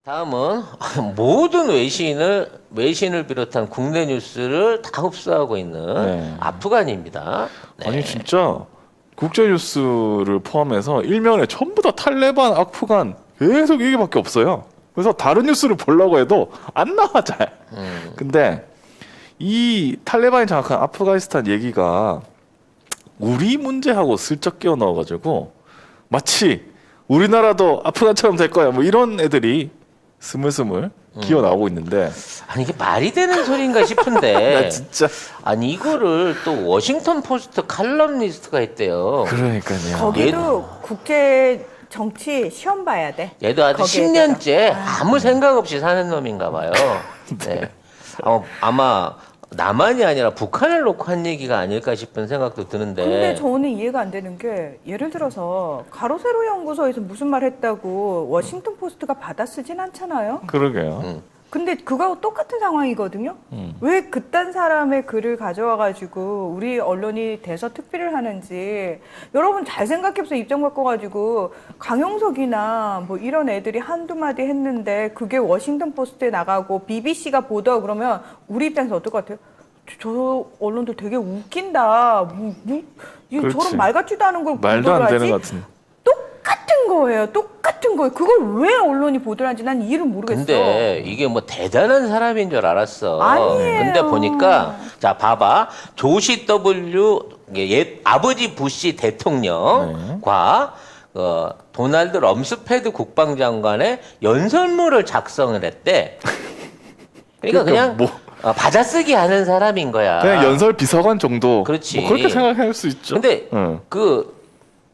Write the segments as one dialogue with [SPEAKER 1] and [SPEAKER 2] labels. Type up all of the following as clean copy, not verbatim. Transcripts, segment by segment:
[SPEAKER 1] 다음은 모든 외신을 비롯한 국내 뉴스를 다 흡수하고 있는
[SPEAKER 2] 네.
[SPEAKER 1] 아프간입니다. 네.
[SPEAKER 2] 아니 진짜 국제 뉴스를 포함해서 일면에 전부 다 탈레반, 아프간 계속 얘기밖에 없어요. 그래서 다른 뉴스를 보려고 해도 안 나와 잘. 근데 이 탈레반이 장악한 아프가니스탄 얘기가 우리 문제하고 슬쩍 끼워 넣어가지고 마치 우리나라도 아프간처럼 될 거야 뭐 이런 애들이 스물스물 기어 나오고 있는데
[SPEAKER 1] 아니 이게 말이 되는 소리인가 싶은데
[SPEAKER 2] 나 진짜
[SPEAKER 1] 아니 이거를 또 워싱턴 포스트 칼럼니스트가 했대요.
[SPEAKER 2] 그러니까요.
[SPEAKER 3] 거기도 국제 정치 시험 봐야 돼.
[SPEAKER 1] 얘도 아주
[SPEAKER 3] 거기에다가.
[SPEAKER 1] 10년째 아무 생각 없이 사는 놈인가 봐요. 네. 아마 남한이 아니라 북한을 놓고 한 얘기가 아닐까 싶은 생각도 드는데.
[SPEAKER 3] 근데 저는 이해가 안 되는 게 예를 들어서 가로세로 연구소에서 무슨 말 했다고 워싱턴 포스트가 받아 쓰진 않잖아요.
[SPEAKER 2] 그러게요.
[SPEAKER 3] 근데 그거하고 똑같은 상황이거든요. 왜 그딴 사람의 글을 가져와가지고 우리 언론이 대서특필을 하는지 여러분 잘 생각해서 입장 바꿔가지고 강용석이나 뭐 이런 애들이 한두 마디 했는데 그게 워싱턴 포스트에 나가고 BBC가 보도하고 그러면 우리 입장에서 어떨 것 같아요? 저 언론들 되게 웃긴다.
[SPEAKER 2] 그렇지.
[SPEAKER 3] 저런 말 같지도 않은 걸
[SPEAKER 2] 말도
[SPEAKER 3] 보도를
[SPEAKER 2] 안 되는
[SPEAKER 3] 하지?
[SPEAKER 2] 것 같은.
[SPEAKER 3] 똑같은 거예요. 똑같은 거예요. 그걸 왜 언론이 보도를 하는지 난 이해를 모르겠어.
[SPEAKER 1] 근데 이게 뭐 대단한 사람인 줄 알았어.
[SPEAKER 3] 아니에요.
[SPEAKER 1] 근데 보니까 자 봐봐 조시 W 아버지 부시 대통령과 도널드 럼스페드 국방장관의 연설문을 작성을 했대. 그러니까 그냥
[SPEAKER 2] 뭐
[SPEAKER 1] 받아쓰기 하는 사람인 거야.
[SPEAKER 2] 그냥 연설 비서관 정도.
[SPEAKER 1] 그렇지.
[SPEAKER 2] 뭐 그렇게 생각할 수 있죠.
[SPEAKER 1] 근데
[SPEAKER 2] 응.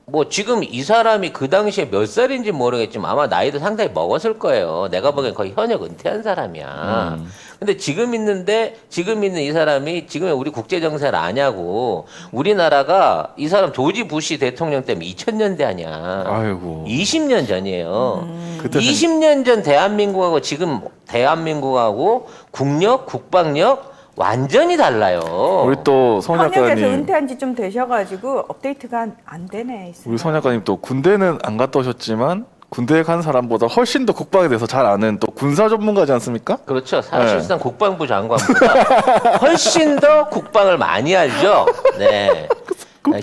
[SPEAKER 1] 뭐 지금 이 사람이 그 당시에 몇 살인지 모르겠지만 아마 나이도 상당히 먹었을 거예요. 내가 보기엔 거의 현역 은퇴한 사람이야. 근데 지금 있는 이 사람이 지금의 우리 국제 정세를 아냐고. 우리나라가 이 사람 조지 부시 대통령 때문에 2000년대 아니야.
[SPEAKER 2] 아이고.
[SPEAKER 1] 20년 전이에요.
[SPEAKER 2] 그때는-
[SPEAKER 1] 20년 전 대한민국하고 지금 대한민국하고 국력, 국방력 완전히 달라요.
[SPEAKER 2] 우리 또 성
[SPEAKER 3] 현역에서
[SPEAKER 2] 작가님,
[SPEAKER 3] 은퇴한 지 좀 되셔가지고 업데이트가 안 되네.
[SPEAKER 2] 우리 성 작가님 또 군대는 안 갔다 오셨지만 군대에 간 사람보다 훨씬 더 국방에 대해서 잘 아는 또 군사 전문가지 않습니까?
[SPEAKER 1] 그렇죠. 사실상 국방부 장관보다 훨씬 더 국방을 많이 알죠. 네.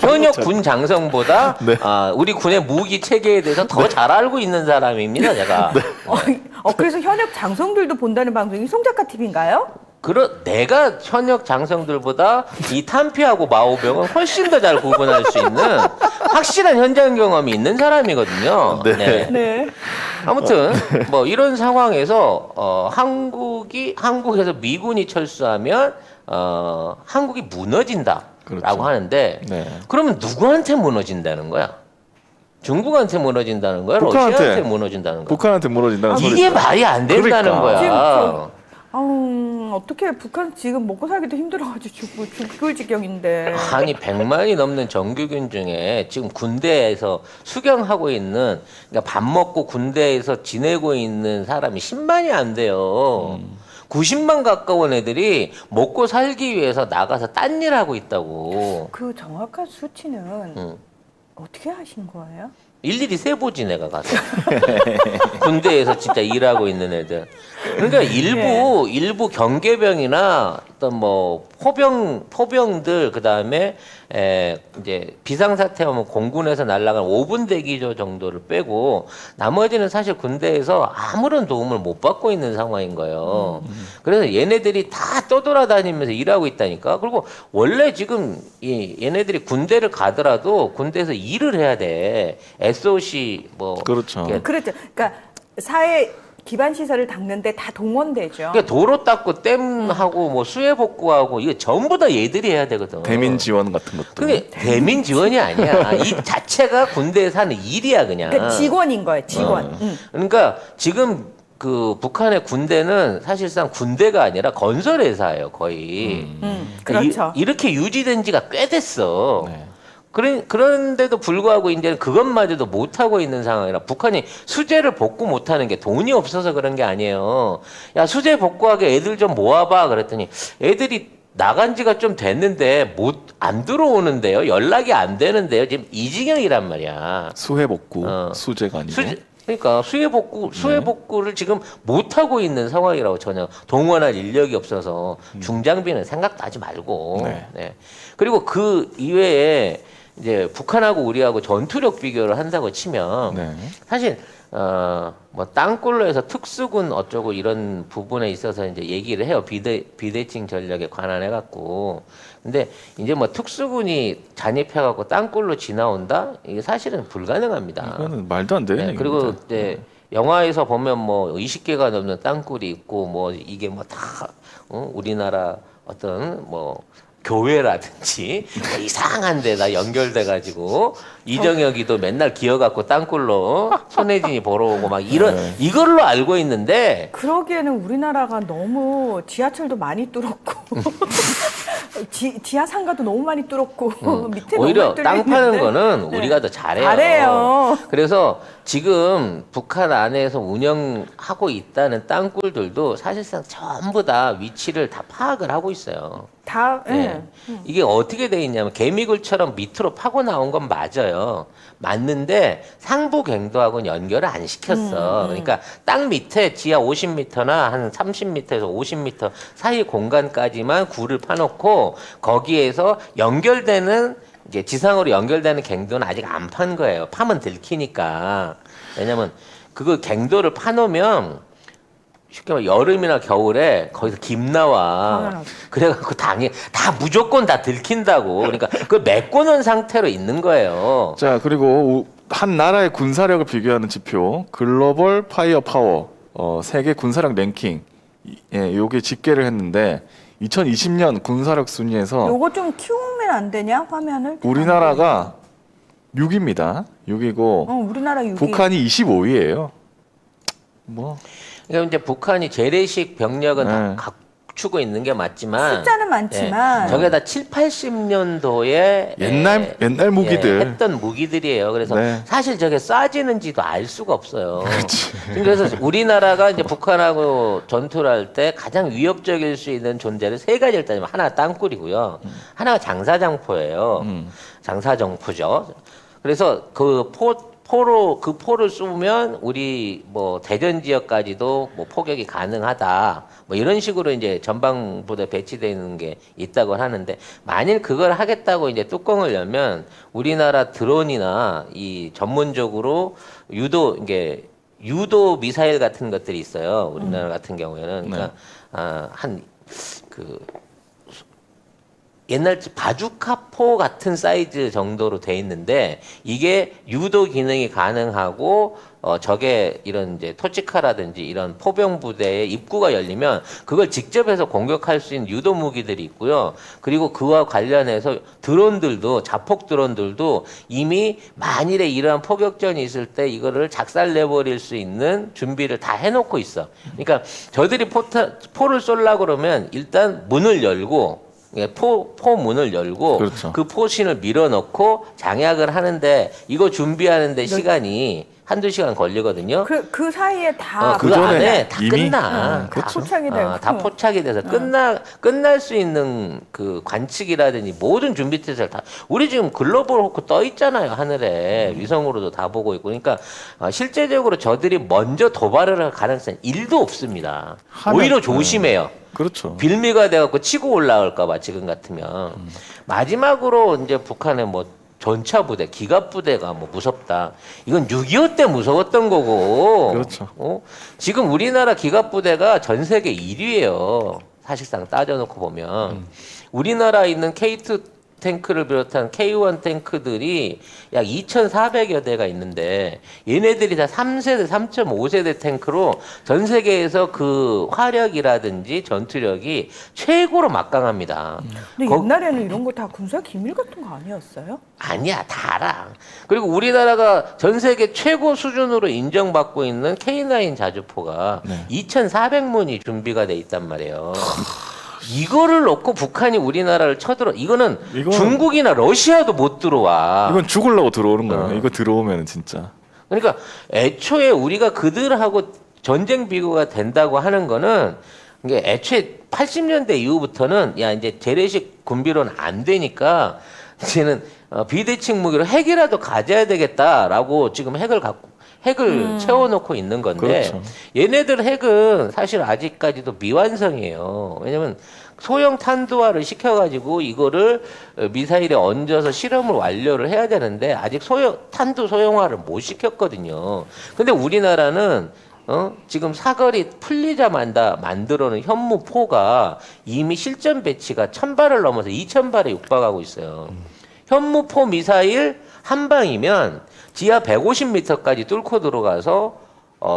[SPEAKER 1] 현역 군 장성보다
[SPEAKER 2] 네.
[SPEAKER 1] 우리 군의 무기 체계에 대해서 더 잘 알고 있는 사람입니다, 제가. 네.
[SPEAKER 3] 그래서 현역 장성들도 본다는 방송이 송작가 TV인가요?
[SPEAKER 1] 내가 현역 장성들보다 이 탄피하고 마오병은 훨씬 더 잘 구분할 수 있는 확실한 현장 경험이 있는 사람이거든요.
[SPEAKER 2] 네.
[SPEAKER 3] 네.
[SPEAKER 1] 아무튼 뭐 이런 상황에서 한국에서 미군이 철수하면 한국이 무너진다라고
[SPEAKER 2] 그렇죠.
[SPEAKER 1] 하는데
[SPEAKER 2] 네.
[SPEAKER 1] 그러면 누구한테 무너진다는 거야? 중국한테 무너진다는 거야?
[SPEAKER 2] 북한한테.
[SPEAKER 1] 러시아한테 무너진다는 거야?
[SPEAKER 2] 북한한테 무너진다는 소리.
[SPEAKER 1] 이게 말이 안 된다는
[SPEAKER 2] 그러니까.
[SPEAKER 1] 거야.
[SPEAKER 3] 어떻게 북한 지금 먹고 살기도 힘들어가지고 죽을 지경인데.
[SPEAKER 1] 아니 100만이 넘는 정규군 중에 지금 군대에서 수경하고 있는 그러니까 밥 먹고 군대에서 지내고 있는 사람이 10만이 안 돼요. 90만 가까운 애들이 먹고 살기 위해서 나가서 딴 일 하고 있다고.
[SPEAKER 3] 그 정확한 수치는 어떻게 하신 거예요?
[SPEAKER 1] 일일이 세보지 내가 가서 군대에서 진짜 일하고 있는 애들. 그러니까 일부 경계병이나 어떤 뭐 포병들 그다음에 이제 비상사태하면 공군에서 날아간 5분 대기조 정도를 빼고 나머지는 사실 군대에서 아무런 도움을 못 받고 있는 상황인 거예요. 그래서 얘네들이 다 떠돌아다니면서 일하고 있다니까. 그리고 원래 지금 얘네들이 군대를 가더라도 군대에서 일을 해야 돼. SOC 뭐
[SPEAKER 2] 그렇죠.
[SPEAKER 3] 그렇죠. 그러니까 사회 기반 시설을 닦는데 다 동원되죠.
[SPEAKER 1] 그러니까 도로 닦고 댐하고 뭐 수해 복구하고 이거 전부 다 얘들이 해야 되거든.
[SPEAKER 2] 대민 지원 같은 것도.
[SPEAKER 1] 그게 대민 지원이 아니야. 이 자체가 군대에서 하는 일이야 그냥.
[SPEAKER 3] 그러니까 직원인 거예요. 직원.
[SPEAKER 1] 그러니까 지금 그 북한의 군대는 사실상 군대가 아니라 건설 회사예요 거의.
[SPEAKER 3] 그렇죠.
[SPEAKER 1] 이렇게 유지된 지가 꽤 됐어.
[SPEAKER 2] 네.
[SPEAKER 1] 그런데도 불구하고 이제는 그것마저도 못하고 있는 상황이라 북한이 수재를 복구 못하는 게 돈이 없어서 그런 게 아니에요. 야 수재 복구하게 애들 좀 모아봐 그랬더니 애들이 나간 지가 좀 됐는데 안 들어오는데요. 연락이 안 되는데요. 지금 이 지경이란 말이야.
[SPEAKER 2] 수해 복구 수재가 아니고.
[SPEAKER 1] 그러니까 수해복구를 지금 못 하고 있는 상황이라고 전혀 동원할 인력이 없어서 중장비는 생각도 하지 말고.
[SPEAKER 2] 네.
[SPEAKER 1] 네. 그리고 그 이외에 이제 북한하고 우리하고 전투력 비교를 한다고 치면
[SPEAKER 2] 네.
[SPEAKER 1] 사실 뭐 땅굴로 해서 특수군 어쩌고 이런 부분에 있어서 이제 얘기를 해요. 비대칭 전략에 관한해 갖고. 근데 이제 뭐 특수군이 잔입해 갖고 땅굴로 지나온다? 이게 사실은 불가능합니다.
[SPEAKER 2] 이거는 말도 안 되는
[SPEAKER 1] 네,
[SPEAKER 2] 얘기입니다.
[SPEAKER 1] 그리고 이제 영화에서 보면 뭐 20개가 넘는 땅굴이 있고 뭐 이게 뭐 다 우리나라 어떤 뭐 교회라든지 뭐 이상한 데다 연결돼 가지고 이정혁이도 맨날 기어갖고 땅굴로 손혜진이 보러 오고 막 이런
[SPEAKER 2] 네.
[SPEAKER 1] 이걸로 알고 있는데
[SPEAKER 3] 그러기에는 우리나라가 너무 지하철도 많이 뚫었고 지하 상가도 너무 많이 뚫었고 밑에
[SPEAKER 1] 오히려
[SPEAKER 3] 너무
[SPEAKER 1] 땅 파는
[SPEAKER 3] 뚫려
[SPEAKER 1] 거는
[SPEAKER 3] 있는데.
[SPEAKER 1] 우리가 더 잘해요.
[SPEAKER 3] 잘해요.
[SPEAKER 1] 그래서 지금 북한 안에서 운영하고 있다는 땅굴들도 사실상 전부 다 위치를 다 파악을 하고 있어요.
[SPEAKER 3] 다
[SPEAKER 1] 네. 이게 어떻게 돼 있냐면 개미굴처럼 밑으로 파고 나온 건 맞아요. 맞는데 상부 갱도하고는 연결을 안 시켰어. 그러니까 땅 밑에 지하 50m나 한 30m에서 50m 사이 공간까지만 굴을 파놓고 거기에서 연결되는 이제 지상으로 연결되는 갱도는 아직 안 판 거예요. 파면 들키니까. 왜냐면 그거 갱도를 파놓으면 쉽게 말해 여름이나 겨울에 거기서 김 나와.
[SPEAKER 3] 당연하죠.
[SPEAKER 1] 그래갖고 다 무조건 다 들킨다고. 그러니까 그걸 메꿔놓은 상태로 있는 거예요.
[SPEAKER 2] 자, 그리고 한 나라의 군사력을 비교하는 지표 글로벌 파이어 파워 세계 군사력 랭킹 예, 요게 집계를 했는데 2020년 군사력 순위에서
[SPEAKER 3] 요거 좀 키우면 안 되냐 화면을?
[SPEAKER 2] 우리나라가 6위입니다. 6위고
[SPEAKER 3] 우리나라 6위.
[SPEAKER 2] 북한이 25위예요. 뭐
[SPEAKER 1] 그러니까 이제 북한이 재래식 병력은
[SPEAKER 2] 네.
[SPEAKER 1] 다 갖추고 있는 게 맞지만
[SPEAKER 3] 숫자는 많지만
[SPEAKER 1] 저게 다 7, 80년도에
[SPEAKER 2] 옛날 무기들.
[SPEAKER 1] 했던 무기들이에요. 그래서
[SPEAKER 2] 네.
[SPEAKER 1] 사실 저게 쏴지는지도 알 수가 없어요. 그래서 우리나라가 이제 북한하고 전투를 할 때 가장 위협적일 수 있는 존재를 세 가지를 따지면 하나 땅굴이고요. 하나가 장사장포예요. 장사정포죠. 그래서 그 포를 쏘면 우리 뭐 대전 지역까지도 뭐 포격이 가능하다. 뭐 이런 식으로 이제 전방부대 배치되어 있는 게 있다고 하는데 만일 그걸 하겠다고 이제 뚜껑을 열면 우리나라 드론이나 이 전문적으로 유도 미사일 같은 것들이 있어요. 우리나라 같은 경우에는 그러니까 한 그 옛날 바주카포 같은 사이즈 정도로 돼 있는데 이게 유도 기능이 가능하고 적의 이런 이제 토치카라든지 이런 포병 부대의 입구가 열리면 그걸 직접 해서 공격할 수 있는 유도 무기들이 있고요. 그리고 그와 관련해서 드론들도 자폭 드론들도 이미 만일에 이러한 포격전이 있을 때 이거를 작살내 버릴 수 있는 준비를 다 해놓고 있어. 그러니까 저들이 포를 쏠라 그러면 일단 문을 열고 포 문을 열고
[SPEAKER 2] 그렇죠.
[SPEAKER 1] 그 포신을 밀어넣고 장약을 하는데 이거 준비하는데 시간이 한두 시간 걸리거든요.
[SPEAKER 3] 그 사이에 다
[SPEAKER 1] 그
[SPEAKER 2] 전에
[SPEAKER 1] 안에 다
[SPEAKER 2] 이미?
[SPEAKER 1] 끝나.
[SPEAKER 3] 다 포착이 되고.
[SPEAKER 1] 다 포착이 돼서 끝날 수 있는 그 관측이라든지 모든 준비 태세를 다 우리 지금 글로벌 호크 떠 있잖아요. 하늘에 위성으로도 다 보고 있고. 그러니까 실제적으로 저들이 먼저 도발을 할 가능성은 1도 없습니다. 오히려 조심해요.
[SPEAKER 2] 그렇죠.
[SPEAKER 1] 빌미가 돼갖고 치고 올라올까봐 지금 같으면 마지막으로 이제 북한의 뭐 전차 부대, 기갑 부대가 뭐 무섭다. 이건 6.25 때 무서웠던 거고.
[SPEAKER 2] 그렇죠.
[SPEAKER 1] 지금 우리나라 기갑 부대가 전 세계 1위예요. 사실상 따져놓고 보면 우리나라에 있는 K2 탱크를 비롯한 K1 탱크들이 약 2,400여 대가 있는데 얘네들이 다 3세대, 3.5세대 탱크로 전 세계에서 그 화력이라든지 전투력이 최고로 막강합니다.
[SPEAKER 3] 근데 옛날에는 이런 거 다 군사 기밀 같은 거 아니었어요?
[SPEAKER 1] 아니야, 다 알아. 그리고 우리나라가 전 세계 최고 수준으로 인정받고 있는 K9 자주포가 2,400문이 준비가 돼 있단 말이에요. 이거를 놓고 북한이 우리나라를 이거는 중국이나 러시아도 못 들어와.
[SPEAKER 2] 이건 죽으려고 들어오는 거예요. 이거 들어오면 진짜.
[SPEAKER 1] 그러니까 애초에 우리가 그들하고 전쟁 비교가 된다고 하는 거는 이게 애초에 80년대 이후부터는 야 이제 재래식 군비로는 안 되니까 이제는 비대칭 무기로 핵이라도 가져야 되겠다라고 지금 핵을 갖고 핵을 채워놓고 있는 건데
[SPEAKER 2] 그렇죠.
[SPEAKER 1] 얘네들 핵은 사실 아직까지도 미완성이에요. 왜냐면 소형 탄두화를 시켜가지고 이거를 미사일에 얹어서 실험을 완료를 해야 되는데 아직 탄두 소형화를 못 시켰거든요. 근데 우리나라는 지금 사거리 풀리자마자 만들어놓은 현무포가 이미 실전 배치가 1000발을 넘어서 2000발에 육박하고 있어요. 현무포 미사일 한 방이면 지하 150m까지 뚫고 들어가서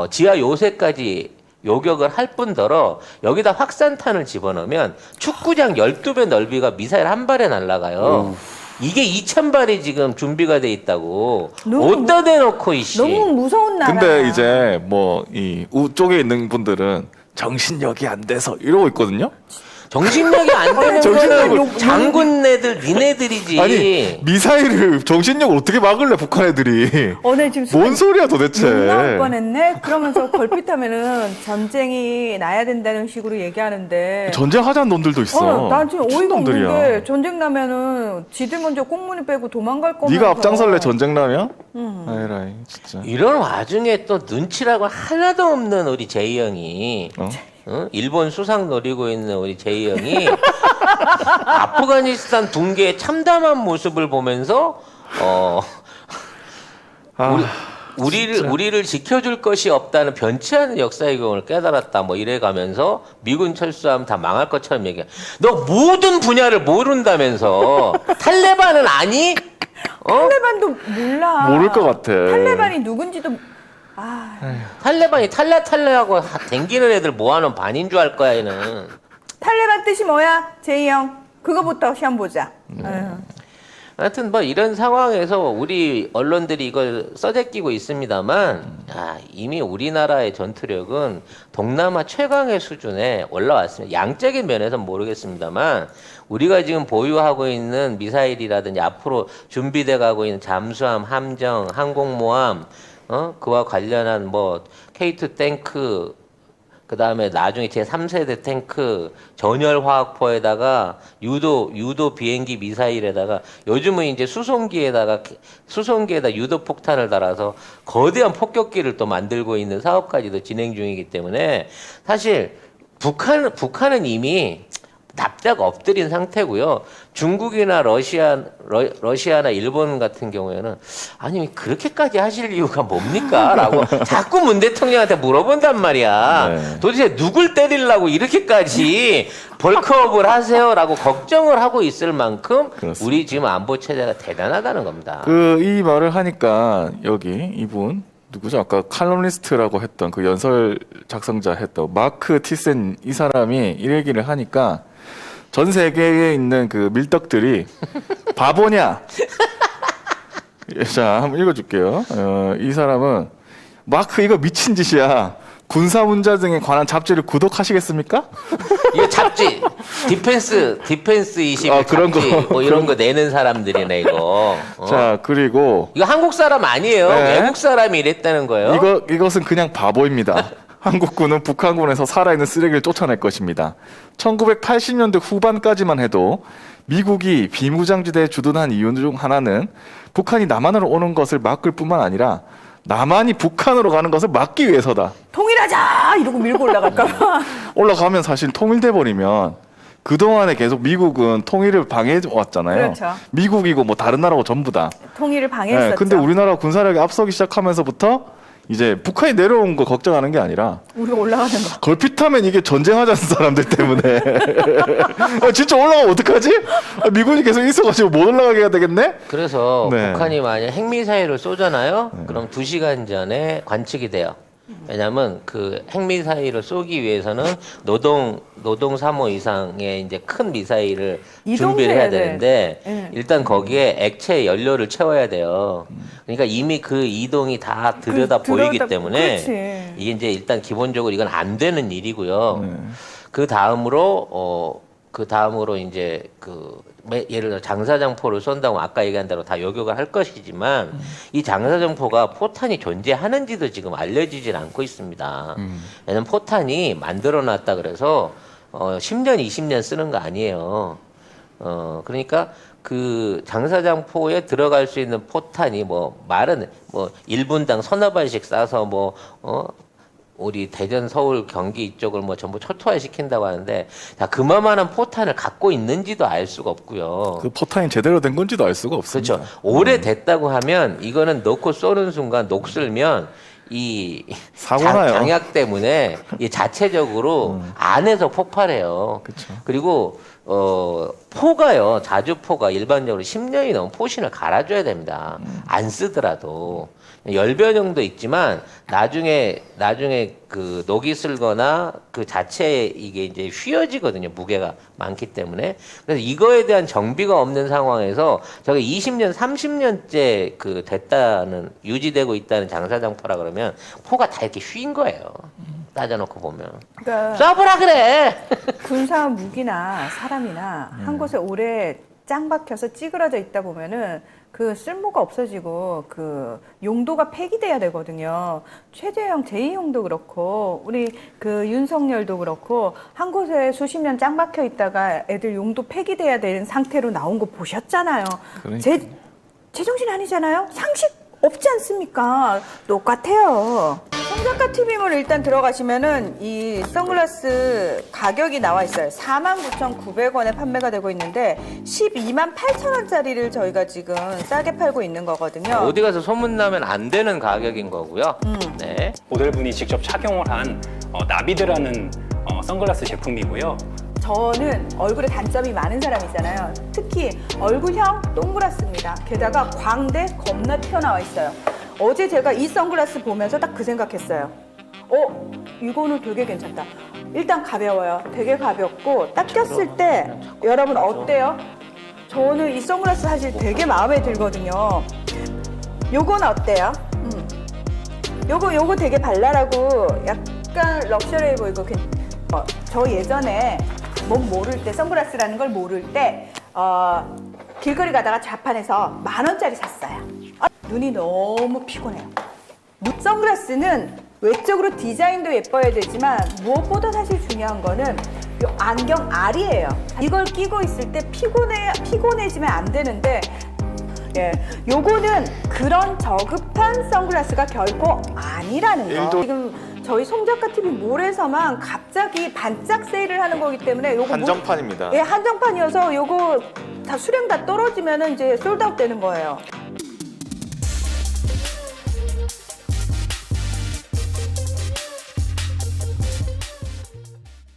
[SPEAKER 1] 지하 요새까지 요격을 할 뿐더러 여기다 확산탄을 집어넣으면 축구장 12배 넓이가 미사일 한 발에 날아가요. 이게 2000발이 지금 준비가 돼 있다고. 어디다 대놓고 이씨.
[SPEAKER 3] 너무 무서운 나라.
[SPEAKER 2] 근데 이제 뭐 이 우쪽에 있는 분들은 정신력이 안 돼서 이러고 있거든요.
[SPEAKER 1] 정신력이 안 되는 거는 장군네들 니네들이지.
[SPEAKER 2] 아니 미사일을 정신력을 어떻게 막을래 북한 애들이?
[SPEAKER 3] 네, 지금
[SPEAKER 2] 뭔 소리야 도대체?
[SPEAKER 3] 욕 나올 뻔했네. 그러면서 걸핏하면은 전쟁이 나야 된다는 식으로 얘기하는데.
[SPEAKER 2] 전쟁하자는 놈들도 있어.
[SPEAKER 3] 난 지금 어이가 없는
[SPEAKER 2] 놈들이야.
[SPEAKER 3] 게 전쟁 나면은 지들 먼저 꽁무니 빼고 도망갈 거면서.
[SPEAKER 2] 네가 앞장설래 전쟁 나면? 아이라이 진짜.
[SPEAKER 1] 이런 와중에 또 눈치라고 하나도 없는 우리 제이 형이 일본 수상 노리고 있는 우리 제이 형이 아프가니스탄 붕괴의 참담한 모습을 보면서 우리를 지켜줄 것이 없다는 변치 않은 역사의 경험을 깨달았다. 뭐 이래가면서 미군 철수하면 다 망할 것처럼 얘기해. 너 모든 분야를 모른다면서 탈레반은 아니?
[SPEAKER 3] 탈레반도 몰라.
[SPEAKER 2] 모를 것 같아.
[SPEAKER 3] 탈레반이 누군지도.
[SPEAKER 1] 탈레반이 탈레하고 댕기는 애들 모아놓은 반인 줄 알 거야 얘는.
[SPEAKER 3] 탈레반 뜻이 뭐야, 제이 형? 그거부터 시험 보자.
[SPEAKER 1] 하여튼 뭐 이런 상황에서 우리 언론들이 이걸 써제끼고 있습니다만 이미 우리나라의 전투력은 동남아 최강의 수준에 올라왔습니다. 양적인 면에서는 모르겠습니다만 우리가 지금 보유하고 있는 미사일이라든지 앞으로 준비돼 가고 있는 잠수함, 함정, 항공모함 그와 관련한 뭐 K2 탱크 그 다음에 나중에 제3세대 탱크, 전열 화학포에다가 유도 비행기 미사일에다가 요즘은 이제 수송기에다 유도 폭탄을 달아서 거대한 폭격기를 또 만들고 있는 사업까지도 진행 중이기 때문에 사실 북한은 이미 납작 엎드린 상태고요. 중국이나 러시아나 일본 같은 경우에는 아니 그렇게까지 하실 이유가 뭡니까? 라고 자꾸 문 대통령한테 물어본단 말이야.
[SPEAKER 2] 네.
[SPEAKER 1] 도대체 누굴 때리려고 이렇게까지 벌크업을 하세요? 라고 걱정을 하고 있을 만큼
[SPEAKER 2] 그렇습니다.
[SPEAKER 1] 우리 지금 안보 체제가 대단하다는 겁니다.
[SPEAKER 2] 이 말을 하니까 여기 이분 누구죠? 아까 칼럼니스트라고 했던 그 연설 작성자 했던 마크 티센 이 사람이 이 얘기를 하니까 전 세계에 있는 그 밀떡들이 바보냐? 자, 한번 읽어줄게요. 이 사람은 마크 이거 미친 짓이야. 군사 문제 등에 관한 잡지를 구독하시겠습니까?
[SPEAKER 1] 이거 잡지 디펜스 21
[SPEAKER 2] 그런
[SPEAKER 1] 잡지
[SPEAKER 2] 거.
[SPEAKER 1] 뭐 이런 거 내는 사람들이네 이거.
[SPEAKER 2] 자, 그리고
[SPEAKER 1] 이거 한국 사람 아니에요.
[SPEAKER 2] 네.
[SPEAKER 1] 외국 사람이 이랬다는 거예요.
[SPEAKER 2] 이것은 그냥 바보입니다. 한국군은 북한군에서 살아있는 쓰레기를 쫓아낼 것입니다. 1980년대 후반까지만 해도 미국이 비무장지대에 주둔한 이유 중 하나는 북한이 남한으로 오는 것을 막을 뿐만 아니라 남한이 북한으로 가는 것을 막기 위해서다.
[SPEAKER 3] 통일하자! 이러고 밀고 올라갈까봐.
[SPEAKER 2] 올라가면 사실 통일돼 버리면 그동안에 계속 미국은 통일을 방해해 왔잖아요.
[SPEAKER 3] 그렇죠.
[SPEAKER 2] 미국이고 뭐 다른 나라고 전부 다.
[SPEAKER 3] 통일을 방해했었죠.
[SPEAKER 2] 네, 근데 우리나라 군사력이 앞서기 시작하면서부터 이제 북한이 내려온 거 걱정하는 게 아니라
[SPEAKER 3] 우리가 올라가는 거.
[SPEAKER 2] 걸핏하면 이게 전쟁하자는 사람들 때문에 진짜 올라가면 어떡하지? 미군이 계속 있어가지고 못 올라가게 해야 되겠네?
[SPEAKER 1] 그래서
[SPEAKER 2] 네.
[SPEAKER 1] 북한이 만약 핵미사일을 쏘잖아요. 그럼 2시간 전에 관측이 돼요. 왜냐하면 그 핵미사일을 쏘기 위해서는 노동 3호 이상의 이제 큰 미사일을 준비를 해야 되는데
[SPEAKER 3] 네.
[SPEAKER 1] 일단 거기에 액체 연료를 채워야 돼요. 그러니까 이미 그 이동이 다 들여다 보이기 때문에
[SPEAKER 3] 그렇지.
[SPEAKER 1] 이게 이제 일단 기본적으로 이건 안 되는 일이고요. 그 다음으로 이제 예를 들어 장사정포를 쏜다고 아까 얘기한 대로 다 요격을 할 것이지만 이 장사정포가 포탄이 존재하는지도 지금 알려지질 않고 있습니다. 왜냐면 포탄이 만들어놨다 그래서 10년, 20년 쓰는 거 아니에요. 그러니까 그 장사장포에 들어갈 수 있는 포탄이 뭐 말은 뭐 1분당 서너 발씩 쏴서 우리 대전, 서울, 경기 이쪽을 뭐 전부 초토화 시킨다고 하는데 자 그만한 포탄을 갖고 있는지도 알 수가 없고요.
[SPEAKER 2] 그 포탄이 제대로 된 건지도 알 수가 없습니다.
[SPEAKER 1] 그렇죠. 오래됐다고 하면 이거는 넣고 쏘는 순간 녹슬면 이
[SPEAKER 2] 사고 나요.
[SPEAKER 1] 장약 때문에 이 자체적으로 안에서 폭발해요.
[SPEAKER 2] 그쵸.
[SPEAKER 1] 그리고 포가요. 자주포가 일반적으로 10년이 넘은 포신을 갈아줘야 됩니다. 안 쓰더라도. 열변형도 있지만 나중에 그 녹이 슬거나 그 자체에 이게 이제 휘어지거든요. 무게가 많기 때문에. 그래서 이거에 대한 정비가 없는 상황에서 저게 20년, 30년째 그 됐다는 유지되고 있다는 장사장포라 그러면 포가 다 이렇게 휘인 거예요. 따져놓고 보면.
[SPEAKER 3] 그러니까
[SPEAKER 1] 쏴보라 그래.
[SPEAKER 3] 군사 무기나 사람이나 한 곳에 오래 짱 박혀서 찌그러져 있다 보면은 그 쓸모가 없어지고 그 용도가 폐기돼야 되거든요. 최재형, 제이형도 그렇고 우리 그 윤석열도 그렇고 한 곳에 수십 년 짱 박혀 있다가 애들 용도 폐기돼야 되는 상태로 나온 거 보셨잖아요.
[SPEAKER 2] 그러니까.
[SPEAKER 3] 제정신 아니잖아요. 상식 없지 않습니까? 똑같아요. 송작가 TV몰 일단 들어가시면은 이 선글라스 가격이 나와 있어요. 49,900원에 판매가 되고 있는데 128,000원짜리를 저희가 지금 싸게 팔고 있는 거거든요.
[SPEAKER 1] 어디 가서 소문나면 안 되는 가격인 거고요. 네.
[SPEAKER 4] 모델분이 직접 착용을 한 나비드라는 선글라스 제품이고요.
[SPEAKER 3] 저는 얼굴에 단점이 많은 사람이잖아요. 특히 얼굴형 동그랗습니다. 게다가 광대 겁나 튀어나와 있어요. 어제 제가 이 선글라스 보면서 딱 그 생각했어요. 이거는 되게 괜찮다. 일단 가벼워요. 되게 가볍고 딱 꼈을 때 여러분 어때요? 저는 이 선글라스 사실 되게 마음에 들거든요. 요건 어때요? 요거 되게 발랄하고 약간 럭셔리해 보이고 저 예전에 뭔 모를 때 선글라스라는 걸 모를 때 길거리 가다가 자판에서 10,000원짜리 샀어요. 눈이 너무 피곤해요. 선글라스는 외적으로 디자인도 예뻐야 되지만 무엇보다 사실 중요한 거는 요 안경 알이에요. 이걸 끼고 있을 때 피곤해지면 안 되는데 요거는 그런 저급한 선글라스가 결코 아니라는 거. 지금 저희 송작가 TV 몰에서만 갑자기 반짝 세일을 하는 거기 때문에 요거
[SPEAKER 2] 한정판입니다.
[SPEAKER 3] 예, 한정판이어서 요거 다 수량 다 떨어지면은 이제 솔드아웃 되는 거예요.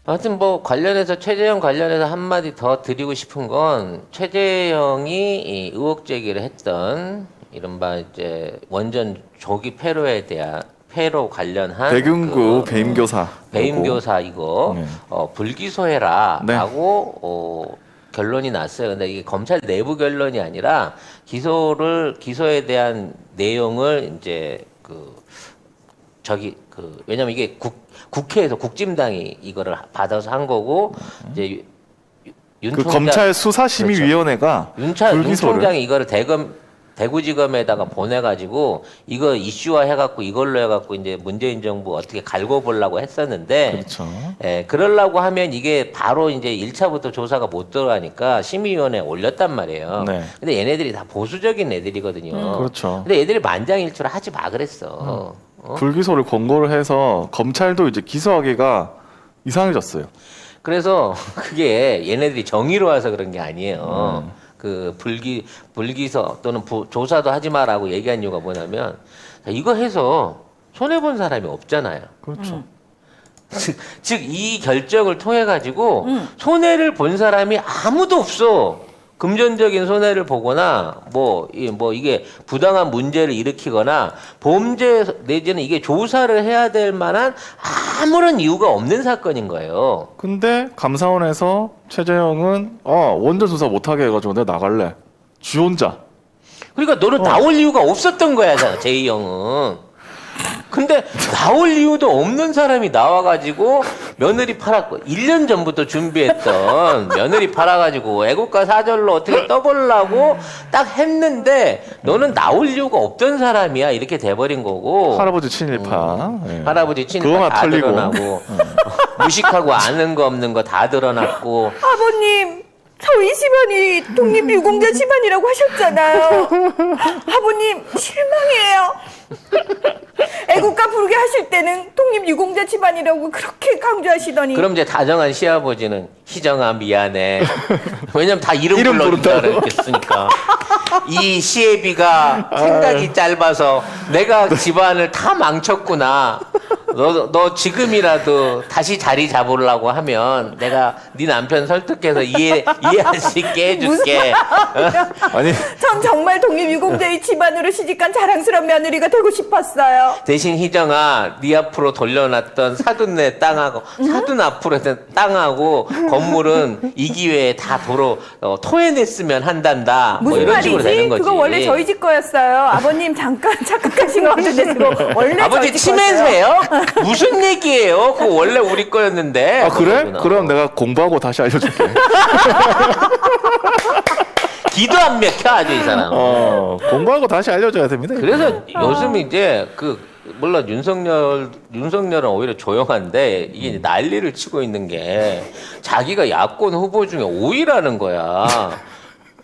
[SPEAKER 1] 하여튼 뭐 관련해서 최재형 관련해서 한마디 더 드리고 싶은 건 최재형이 이 의혹 제기를 했던 이른바 이제 원전 조기 폐로에 대한 폐로 관련한
[SPEAKER 2] 대금구 배임교사
[SPEAKER 1] 배임교사 이거
[SPEAKER 2] 네.
[SPEAKER 1] 불기소해라라고 결론이 났어요. 근데 이게 검찰 내부 결론이 아니라 기소에 대한 내용을 이제 왜냐면 이게 국회에서 국짐당이 이거를 받아서 한 거고 이제 윤
[SPEAKER 2] 그
[SPEAKER 1] 총장,
[SPEAKER 2] 검찰 수사심의위원회가
[SPEAKER 1] 윤
[SPEAKER 2] 불기소를
[SPEAKER 1] 총장이 이거를 대구지검에다가 보내가지고 이거 이슈화 해갖고 이걸로 해갖고 이제 문재인 정부 어떻게 갈고 보려고 했었는데
[SPEAKER 2] 그렇죠.
[SPEAKER 1] 그러려고 하면 이게 바로 이제 1차부터 조사가 못 들어가니까 심의위원회에 올렸단 말이에요.
[SPEAKER 2] 네.
[SPEAKER 1] 근데 얘네들이 다 보수적인 애들이거든요.
[SPEAKER 2] 그렇죠.
[SPEAKER 1] 근데 얘들이 만장일치로 하지 마 그랬어.
[SPEAKER 2] 불기소를 권고를 해서 검찰도 이제 기소하기가 이상해졌어요.
[SPEAKER 1] 그래서 그게 얘네들이 정의로 와서 그런 게 아니에요. 그 불기소 또는 조사도 하지 마라고 얘기한 이유가 뭐냐면 이거 해서 손해 본 사람이 없잖아요.
[SPEAKER 2] 그렇죠.
[SPEAKER 1] 즉 이 결정을 통해 가지고 손해를 본 사람이 아무도 없어. 금전적인 손해를 보거나 이게 부당한 문제를 일으키거나 범죄 내지는 이게 조사를 해야 될 만한 아무런 이유가 없는 사건인 거예요.
[SPEAKER 2] 근데 감사원에서 최재형은 원전 조사 못하게 해가지고 내가 나갈래. 지 혼자.
[SPEAKER 1] 그러니까 너는 나올 이유가 없었던 거야, 제이 형은. 근데 나올 이유도 없는 사람이 나와가지고 며느리 팔았고 1년 전부터 준비했던 며느리 팔아가지고 애국가 사절로 어떻게 떠보려고 딱 했는데 너는 나올 이유가 없던 사람이야 이렇게 돼버린 거고
[SPEAKER 2] 할아버지 친일파. 예.
[SPEAKER 1] 할아버지 친일파
[SPEAKER 2] 그거나
[SPEAKER 1] 다
[SPEAKER 2] 털리고.
[SPEAKER 1] 드러나고 무식하고 아는 거 없는 거 다 드러났고
[SPEAKER 3] 아버님 저희 집안이 독립유공자 집안이라고 하셨잖아요. 아버님 실망이에요. 애국가 부르게 하실 때는 독립유공자 집안이라고 그렇게 강조하시더니
[SPEAKER 1] 그럼 이제 다정한 시아버지는 희정아 미안해. 왜냐면 다 이름
[SPEAKER 2] 이름
[SPEAKER 1] 불러준다
[SPEAKER 2] 부른다고.
[SPEAKER 1] 그랬으니까. 이 시애비가 생각이 짧아서 내가 집안을 다 망쳤구나. 너 지금이라도 다시 자리 잡으려고 하면 내가 네 남편 설득해서 이해할 수 있게 해줄게.
[SPEAKER 2] 아니
[SPEAKER 3] 전 정말 독립유공자의 집안으로 시집간 자랑스러운 며느리가 되고 싶었어요.
[SPEAKER 1] 대신 희정아, 네 앞으로 돌려놨던 사돈네 땅하고 사돈 앞으로 했던 땅하고 건물은 이 기회에 다 도로 토해냈으면 한단다. 뭐
[SPEAKER 3] 무슨
[SPEAKER 1] 이런 식으로 되는
[SPEAKER 3] 말이지?
[SPEAKER 1] 거지.
[SPEAKER 3] 그거 원래 저희 집 거였어요. 아버님 잠깐 착각하신 것 같은데 그거 원래
[SPEAKER 1] 아버지
[SPEAKER 3] 저희 집 거였어요.
[SPEAKER 1] 치매세요? 무슨 얘기예요? 그거 원래 우리 거였는데.
[SPEAKER 2] 아 그래?
[SPEAKER 1] 그러구나.
[SPEAKER 2] 그럼 내가 공부하고 다시 알려줄게.
[SPEAKER 1] 기도 안 맥혀 아주 이 사람.
[SPEAKER 2] 공부하고 다시 알려줘야 됩니다.
[SPEAKER 1] 그래서 요즘 이제 물론 윤석열은 오히려 조용한데 이게 이제 난리를 치고 있는 게 자기가 야권 후보 중에 5위라는 거야.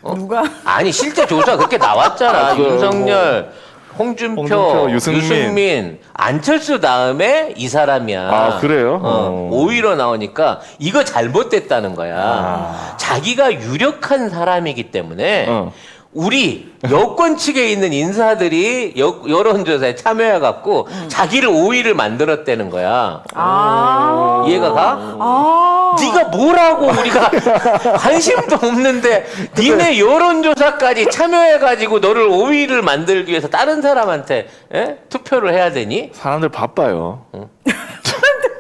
[SPEAKER 3] 누가?
[SPEAKER 1] 아니 실제 조사 그렇게 나왔잖아. 윤석열, 홍준표, 유승민, 안철수 다음에 이 사람이야.
[SPEAKER 2] 아, 그래요?
[SPEAKER 1] 5위로 나오니까 이거 잘못됐다는 거야. 자기가 유력한 사람이기 때문에 우리 여권 측에 있는 인사들이 여론조사에 참여해갖고 자기를 5위를 만들었다는 거야.
[SPEAKER 3] 아.
[SPEAKER 1] 이해가 가?
[SPEAKER 3] 아.
[SPEAKER 1] 네가 뭐라고 우리가 관심도 없는데 니네 여론조사까지 참여해가지고 너를 5위를 만들기 위해서 다른 사람한테 투표를 해야 되니?
[SPEAKER 2] 사람들 바빠요.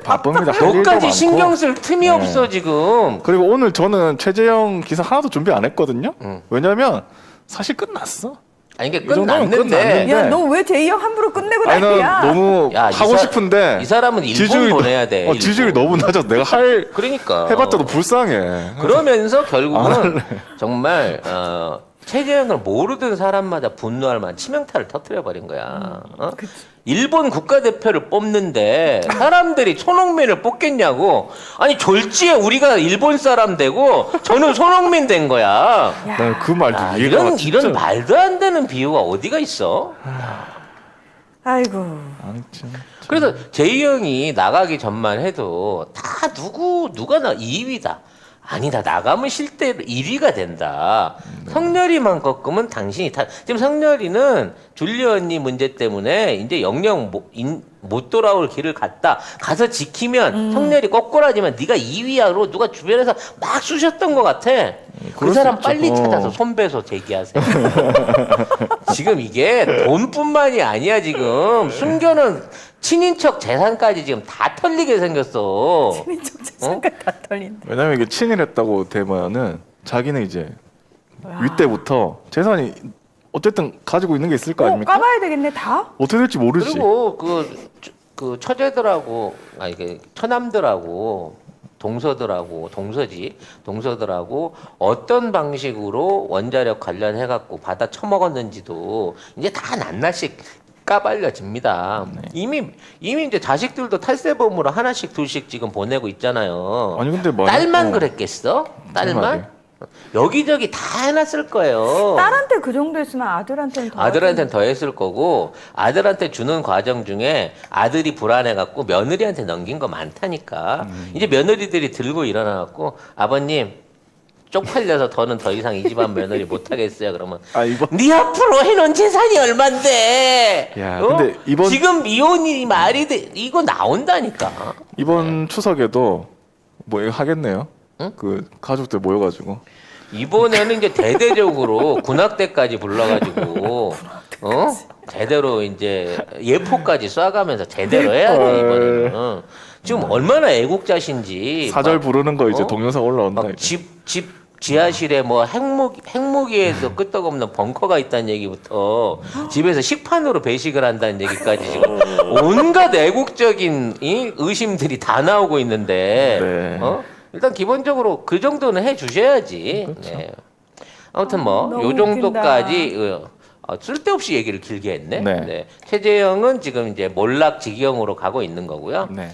[SPEAKER 2] 바쁩니다. 할 일도
[SPEAKER 1] 너까지
[SPEAKER 2] 많고.
[SPEAKER 1] 신경 쓸 틈이 없어 지금.
[SPEAKER 2] 그리고 오늘 저는 최재형 기사 하나도 준비 안 했거든요. 왜냐면 사실 끝났어.
[SPEAKER 1] 아니 이게
[SPEAKER 2] 이 정도면
[SPEAKER 1] 끝났는데
[SPEAKER 2] 끝났는데.
[SPEAKER 3] 야, 너 왜 제2형 함부로 끝내고
[SPEAKER 2] 아니
[SPEAKER 3] 난리야?
[SPEAKER 2] 난 너무
[SPEAKER 1] 야,
[SPEAKER 2] 하고 싶은데
[SPEAKER 1] 이 사람은 일본 보내야 돼. 일본.
[SPEAKER 2] 지지율이 너무 낮아서 내가
[SPEAKER 1] 그러니까
[SPEAKER 2] 해봤자도 불쌍해.
[SPEAKER 1] 그러면서 결국은 정말 최재형을 모르던 사람마다 분노할 만한 치명타를 터뜨려 버린 거야. 일본 국가대표를 뽑는데 사람들이 손흥민을 뽑겠냐고. 아니 졸지에 우리가 일본 사람 되고 저는 손흥민 된 거야.
[SPEAKER 2] 난 그 말도
[SPEAKER 1] 야,
[SPEAKER 2] 이해가
[SPEAKER 1] 이런 말도 안 되는 비유가 어디가 있어?
[SPEAKER 3] 아이고.
[SPEAKER 1] 그래서 제이 형이 나가기 전만 해도 다 누가 2위다. 아니다. 나가면 실제 1위가 된다. 성렬이만 꺾으면 당신이 지금 성렬이는 줄리 언니 문제 때문에 이제 영영 못 돌아올 길을 갔다. 가서 지키면 성렬이 꼬꾸라지면 네가 2위야로 누가 주변에서 막 쑤셨던 것 같아. 그
[SPEAKER 2] 그럴
[SPEAKER 1] 사람
[SPEAKER 2] 수 있죠.
[SPEAKER 1] 빨리 찾아서 손배소 제기하세요. 지금 이게 돈뿐만이 아니야 지금. 숨겨놓은 친인척 재산까지 지금 다 털리게 생겼어.
[SPEAKER 3] 친인척 재산까지 다 털린다.
[SPEAKER 2] 왜냐면 이게 친일했다고 되면은 자기는 이제 윗대부터 재산이 어쨌든 가지고 있는 게 있을 거 아닙니까?
[SPEAKER 3] 까봐야 되겠네 다?
[SPEAKER 2] 어떻게 될지 모르지.
[SPEAKER 1] 그리고 그 처제들하고 아니 그 처남들하고 동서들하고 어떤 방식으로 원자력 관련해 갖고 받아 처먹었는지도 이제 다 낱낱이 까발려집니다. 이미 이제 자식들도 탈세범으로 하나씩 둘씩 지금 보내고 있잖아요.
[SPEAKER 2] 아니 근데 뭐
[SPEAKER 1] 딸만 그랬겠어?
[SPEAKER 2] 말이야.
[SPEAKER 1] 딸만? 여기저기 다 해놨을 거예요.
[SPEAKER 3] 딸한테 그 정도 했으면 아들한테는 더.
[SPEAKER 1] 아들한테는 더 했을 거고 아들한테 주는 과정 중에 아들이 불안해갖고 며느리한테 넘긴 거 많다니까. 이제 며느리들이 들고 일어나갖고 아버님 쪽팔려서 더는 더 이상 이 집안 며느리 못하겠어요. 그러면 네 앞으로 해놓은 재산이 얼만데?
[SPEAKER 2] 야, 근데 이번
[SPEAKER 1] 지금 이혼이 말이 돼? 이거 나온다니까.
[SPEAKER 2] 이번 추석에도 뭐 이거 하겠네요. 그 가족들 모여가지고
[SPEAKER 1] 이번에는 이제 대대적으로 군악대까지 불러가지고 제대로 이제 예포까지 쏴가면서 제대로 해야 돼 이번에는. 지금 얼마나 애국자신지.
[SPEAKER 2] 사절 부르는 거 이제 동영상 올라온다.
[SPEAKER 1] 집 지하실에 뭐 핵무기에도 끄떡없는 벙커가 있다는 얘기부터 집에서 식판으로 배식을 한다는 얘기까지 지금 온갖 애국적인 의심들이 다 나오고 있는데 일단 기본적으로 그 정도는 해주셔야지.
[SPEAKER 2] 그렇죠.
[SPEAKER 1] 네. 아무튼 뭐
[SPEAKER 3] 너무
[SPEAKER 1] 요 정도까지 쓸데없이 얘기를 길게 했네.
[SPEAKER 2] 네.
[SPEAKER 1] 네. 최재형은 지금 이제 몰락지경으로 가고 있는 거고요.
[SPEAKER 2] 네.